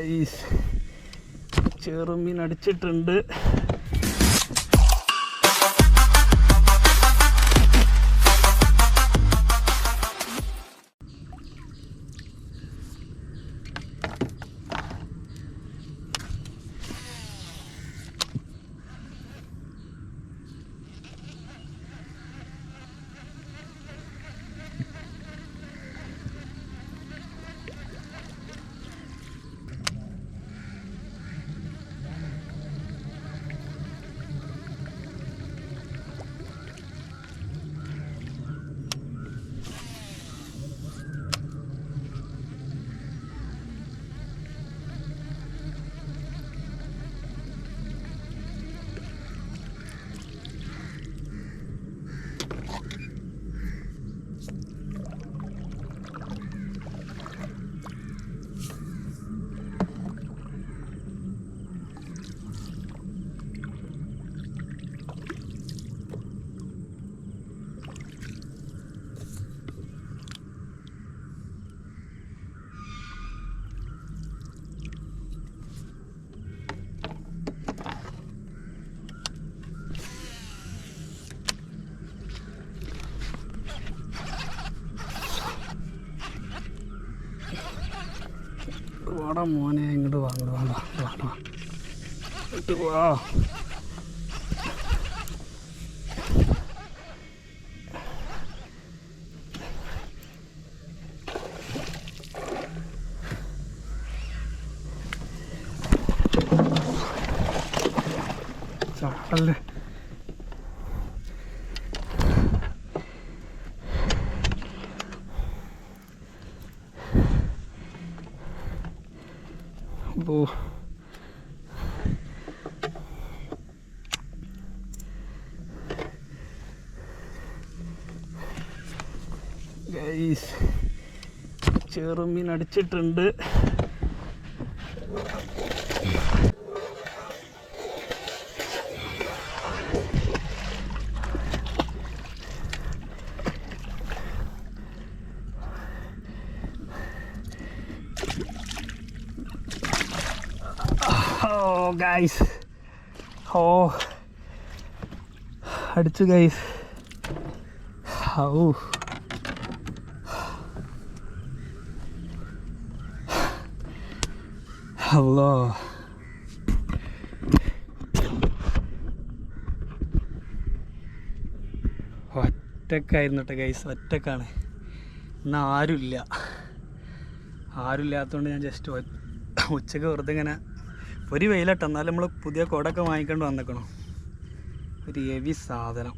Guys ചെറുമീൻ അടിച്ചിട്ടുണ്ട്. വാടാ മോനെ, ഇങ്ങോട്ട് വാ, വാടാ ഇട്ട് വാ. ചാടല്ലേ. ഗൈസ് ചെറുമീൻ അടിച്ചിട്ടുണ്ട്. ഗൈസ് അടിച്ചു ഗൈസ്. അല്ലോ ഒറ്റക്കായിരുന്നു കേട്ടോ ഗൈസ്, ഒറ്റക്കാണ്. ഇന്ന് ആരുമില്ലാത്തതുകൊണ്ട് ഞാൻ ജസ്റ്റ് ഉച്ചക്ക് വെറുതെ ഇങ്ങനെ ഒരു വെയിലട്ടോ, എന്നാലും നമ്മൾ പുതിയ കുടയൊക്കെ വാങ്ങിക്കൊണ്ട് വന്നേക്കണം. ഒരു ഹെവി സാധനം,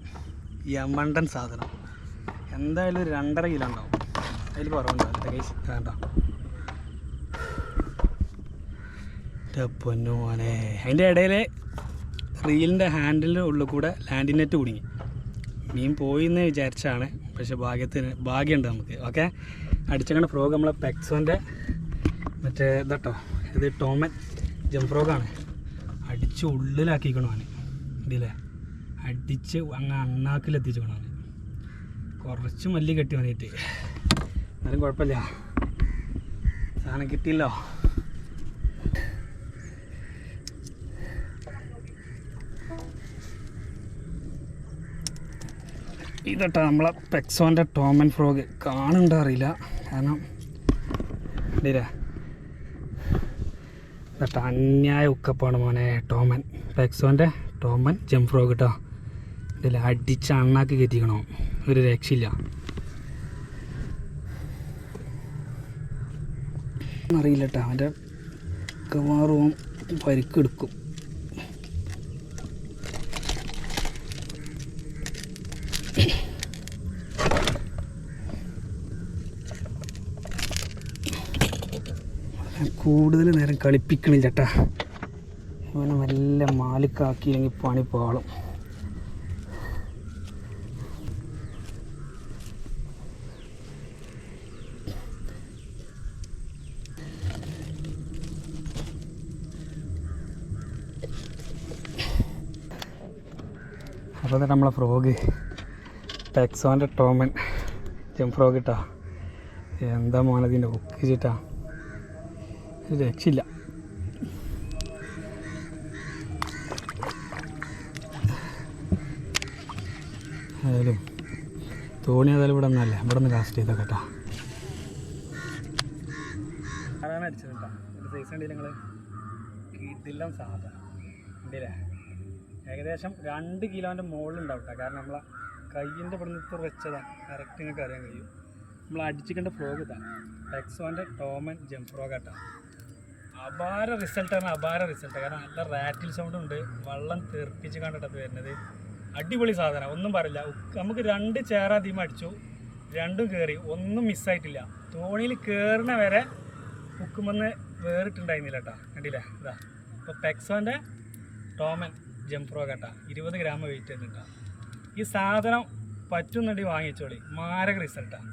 യമണ്ടൻ സാധനം, എന്തായാലും ഒരു 2.5 കിലോ ഉണ്ടാവും, അതിൽ കുറവുണ്ടാവും ഗൈസ്. വേണ്ട പൊന്നു മോനെ. അതിൻ്റെ ഇടയിൽ റീലിൻ്റെ ഹാൻഡിലിൻ്റെ ഉള്ളിൽ കൂടെ ലാൻഡിങ് നെറ്റ് കുടുങ്ങി. മീൻ പോയി എന്ന് വിചാരിച്ചാണ്, പക്ഷെ ഭാഗ്യമുണ്ട് നമുക്ക്. ഓക്കെ, അടിച്ചങ്ങനെ ഫ്രോഗ് നമ്മളെ പെക്സോൻ്റെ മറ്റേ ഇതട്ടോ, ഇത് ടോമൻ ജംപ് ഫ്രോഗാണ്. അടിച്ച് ഉള്ളിലാക്കിക്കണം അവന്, ഇതില്ലേ അടിച്ച് അങ്ങ് അണ്ണാക്കിലെത്തിച്ചേക്കണം അവന്. കുറച്ച് മല്ലി കെട്ടി വന്നിട്ട്, എന്നാലും കുഴപ്പമില്ല, സാധനം കിട്ടിയല്ലോ. ഇതട്ടോ നമ്മളെ പെക്സോൻ്റെ ടോമൻ ഫ്രോഗ്. കാണുന്നുണ്ടോ അറിയില്ല, കാരണം ഇല്ലേ കേട്ടോ, അന്യായ ഉക്കപ്പാണ് മോനെ ടോമൻ. പെക്സോൻ്റെ ടോമൻ ജംപ് ഫ്രോഗ് കേട്ടോ. ഇതിൽ അടിച്ച് അണ്ണാക്കി കയറ്റിക്കണോ, ഒരു രക്ഷയില്ല. അറിയില്ല കേട്ടോ, അവൻ്റെ മിക്കവാറും പരിക്കെടുക്കും. കൂടുതൽ നേരം കളിപ്പിക്കണില്ല ചേട്ടാ, ഇവനെ നല്ല മാലിക്കാക്കിയില്ലെങ്കിൽ പണി പാളും. അപ്പോൾ നമ്മളെ ഫ്രോഗ് പെക്സോൻ്റെ ടോമൻ ജംപ് ഫ്രോഗ് ഇട്ടാ. എന്താ മോനതിൻ്റെ ഒക്കിച്ചിട്ടാ, രക്ഷയില്ല. ഏതായാലും തോണി ഏതായാലും ഇവിടെ നിന്നല്ലേ, ഇവിടെ നിന്ന് കാസ്റ്റ് ചെയ്തൊക്കെ കേട്ടോ. ആരാണ് അടിച്ചത് കേട്ടോ. ഒരു സൈസ് ഉണ്ടല്ലേ നിങ്ങൾ, കിടിലം സാധനം ഉണ്ടല്ലേ. ഏകദേശം 2 കിലോൻ്റെ മുകളിലുണ്ടാവും കേട്ടോ. കാരണം നമ്മളെ കയ്യിൻ്റെ ഇവിടുന്ന് വെച്ചതാണ് കറക്റ്റ് നിങ്ങൾക്ക് അറിയാൻ കഴിയും. നമ്മൾ അടിച്ചിക്കേണ്ട ഫ്രോഗ് ഇതാണ്, ടെക്സോൻ്റെ ടോമൻ ജംപ് ഫ്രോഗ് കേട്ടോ. അപാര റിസൾട്ടാണ്, അപാര റിസൾട്ട്. കാരണം നല്ല റാറ്റിൽ സൗണ്ടും ഉണ്ട്, വെള്ളം തെറിപ്പിച്ച് കണ്ടിട്ടത് വരുന്നത്. അടിപൊളി സാധനം, ഒന്നും പറയില്ല. നമുക്ക് 2 ചേറ അധികം അടിച്ചു, 2ഉം കയറി, ഒന്നും മിസ്സായിട്ടില്ല. തോണിയിൽ കയറുന്ന വരെ ഉക്കുമെന്ന് വേറിട്ടുണ്ടായിരുന്നില്ല കേട്ടോ. കണ്ടില്ലേ ഇതാ. ഇപ്പോൾ ടെക്സോൻ്റെ ടോമൻ ജംപ് ഫ്രോഗ് കേട്ടോ, 20 ഗ്രാം വെയിറ്റ് ഉണ്ട് കേട്ടോ. ഈ സാധനം പറ്റുന്നുണ്ടെങ്കിൽ വാങ്ങിച്ചോളി, മാരക റിസൾട്ടാണ്.